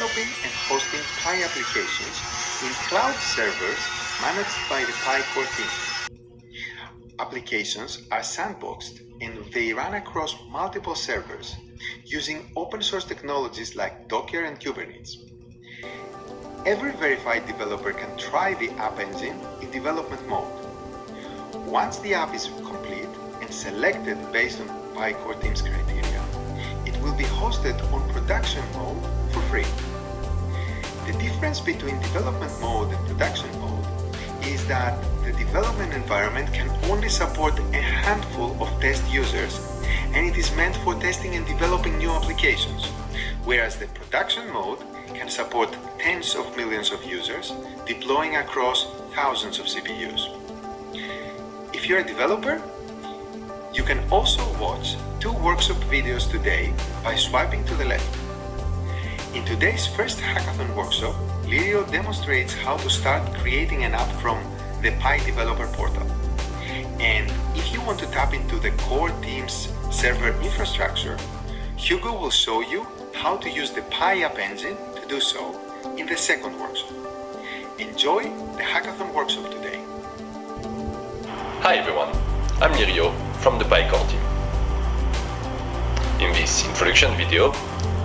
developing and hosting Pi applications in cloud servers managed by the Pi core team. Applications are sandboxed and they run across multiple servers using open source technologies like Docker and Kubernetes. Every verified developer can try the App Engine in development mode. Once the app is complete and selected based on Pi core team's criteria, it will be hosted on production mode for free. The difference between development mode and production mode is that the development environment can only support a handful of test users, and it is meant for testing and developing new applications, whereas the production mode can support tens of millions of users deploying across thousands of CPUs. If you're a developer, you can also watch 2 workshop videos today by swiping to the left. In today's first hackathon workshop, Lirio demonstrates how to start creating an app from the Pi developer portal. And if you want to tap into the core team's server infrastructure, Hugo will show you how to use the Pi App Engine to do so in the second workshop. Enjoy the hackathon workshop today. Hi everyone, I'm Lirio from the Pi core team. In this introduction video,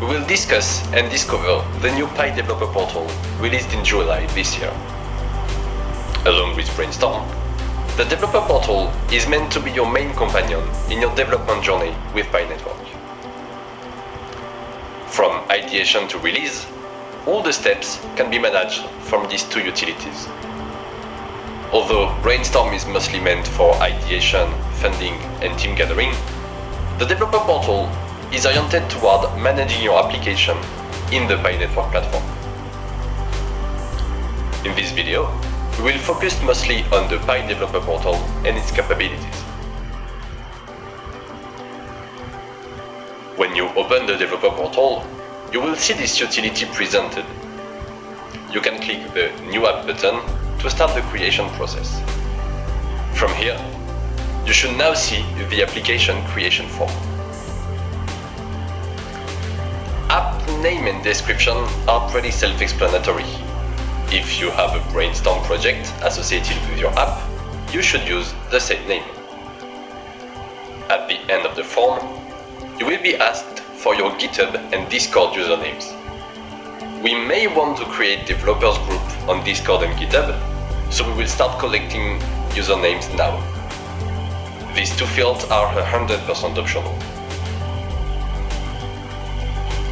we will discuss and discover the new Pi developer portal released in July this year. Along with Brainstorm, the developer portal is meant to be your main companion in your development journey with Pi Network. From ideation to release, all the steps can be managed from these 2 utilities. Although Brainstorm is mostly meant for ideation, funding, and team gathering, the developer portal is oriented toward managing your application in the Pi Network platform. In this video, we will focus mostly on the Pi developer portal and its capabilities. When you open the developer portal, you will see this utility presented. You can click the New App button to start the creation process. From here, you should now see the application creation form. App name and description are pretty self-explanatory. If you have a Brainstorm project associated with your app, you should use the same name. At the end of the form, you will be asked for your GitHub and Discord usernames. We may want to create developers group on Discord and GitHub, so we will start collecting usernames now. These 2 fields are 100% optional.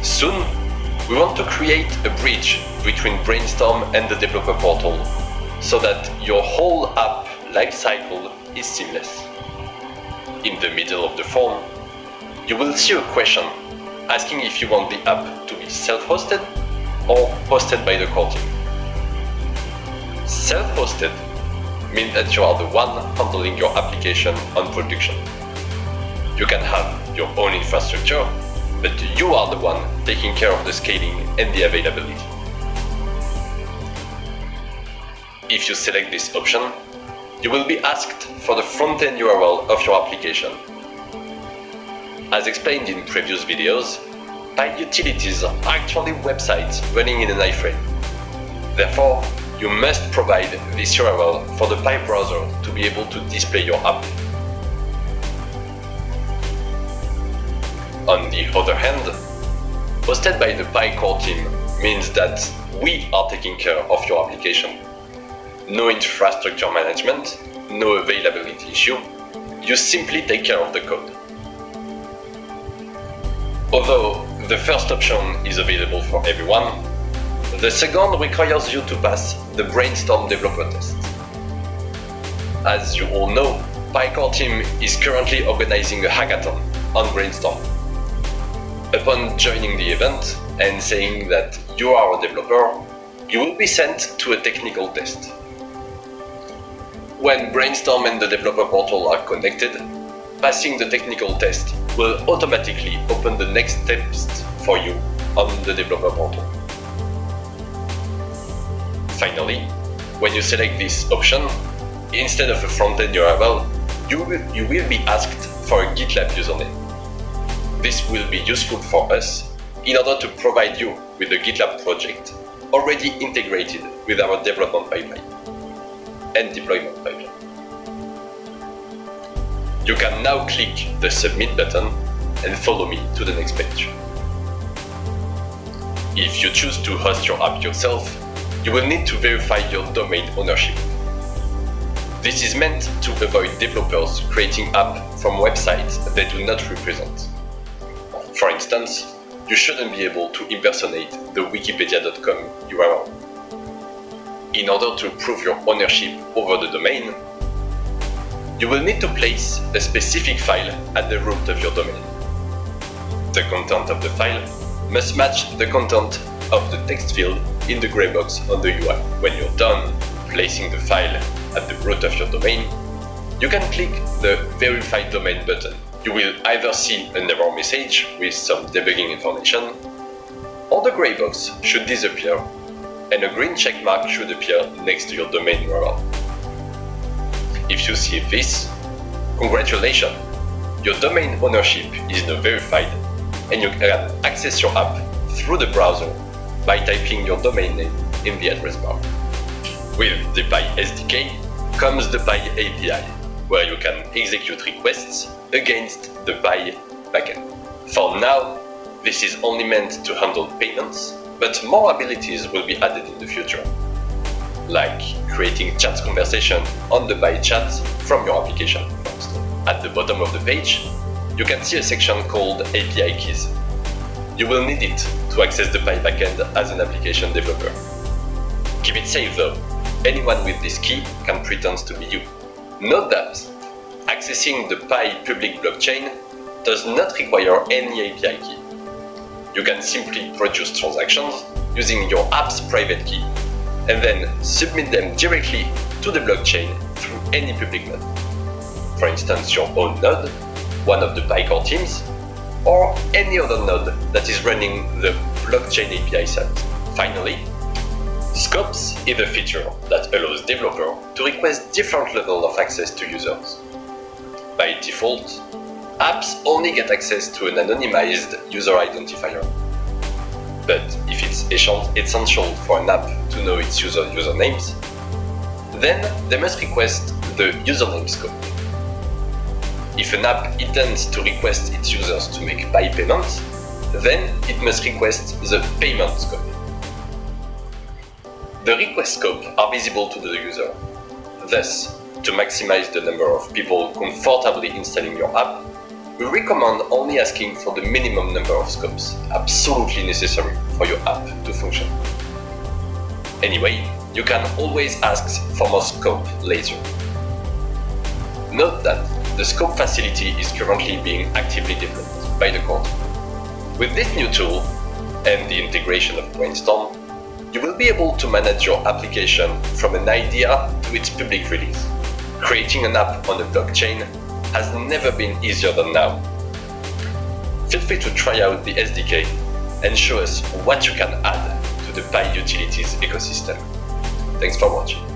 Soon, we want to create a bridge between Brainstorm and the developer portal, so that your whole app lifecycle is seamless. In the middle of the form, you will see a question asking if you want the app to be self-hosted or hosted by the core team. Self-hosted means that you are the one handling your application on production. You can have your own infrastructure, but you are the one taking care of the scaling and the availability. If you select this option, you will be asked for the front-end URL of your application. As explained in previous videos, Pi utilities are actually websites running in an iframe. Therefore, you must provide this URL for the Pi browser to be able to display your app. On the other hand, hosted by the Pi core team means that we are taking care of your application. No infrastructure management, no availability issue, you simply take care of the code. Although the first option is available for everyone, the second requires you to pass the Brainstorm developer test. As you all know, Pi core team is currently organizing a hackathon on Brainstorm. Upon joining the event and saying that you are a developer, you will be sent to a technical test. When Brainstorm and the developer portal are connected, passing the technical test will automatically open the next steps for you on the developer portal. Finally, when you select this option, instead of a front-end URL, you will be asked for a GitLab username. This will be useful for us in order to provide you with a GitLab project already integrated with our development pipeline and deployment pipeline. You can now click the Submit button and follow me to the next page. If you choose to host your app yourself, you will need to verify your domain ownership. This is meant to avoid developers creating apps from websites they do not represent. For instance, you shouldn't be able to impersonate the wikipedia.com URL. In order to prove your ownership over the domain, you will need to place a specific file at the root of your domain. The content of the file must match the content of the text field in the gray box on the UI. When you're done placing the file at the root of your domain, you can click the Verify Domain button. You will either see an error message with some debugging information, or the gray box should disappear and a green check mark should appear next to your domain URL. If you see this, congratulations! Your domain ownership is now verified and you can access your app through the browser by typing your domain name in the address bar. With the Pi SDK comes the Pi API, where you can execute requests against the Pi backend. For now, this is only meant to handle payments, but more abilities will be added in the future, like creating chat conversation on the Pi chat from your application. At the bottom of the page, you can see a section called API keys. You will need it to access the Pi backend as an application developer. Keep it safe though. Anyone with this key can pretend to be you. Note that accessing the Pi public blockchain does not require any API key. You can simply produce transactions using your app's private key and then submit them directly to the blockchain through any public node. For instance, your own node, one of the Pi core teams, or any other node that is running the blockchain API service. Finally, Scopes is a feature that allows developers to request different levels of access to users. By default, apps only get access to an anonymized user identifier. But if it's essential for an app to know its usernames, then they must request the username scope. If an app intends to request its users to make Pi payments, then it must request the payment scope. The request scope are visible to the user. Thus, to maximize the number of people comfortably installing your app, we recommend only asking for the minimum number of scopes absolutely necessary for your app to function. Anyway, you can always ask for more scope later. Note that the scope facility is currently being actively developed by the core. With this new tool and the integration of Brainstorm, you will be able to manage your application from an idea to its public release. Creating an app on a blockchain has never been easier than now. Feel free to try out the SDK and show us what you can add to the Pi Utilities ecosystem. Thanks for watching.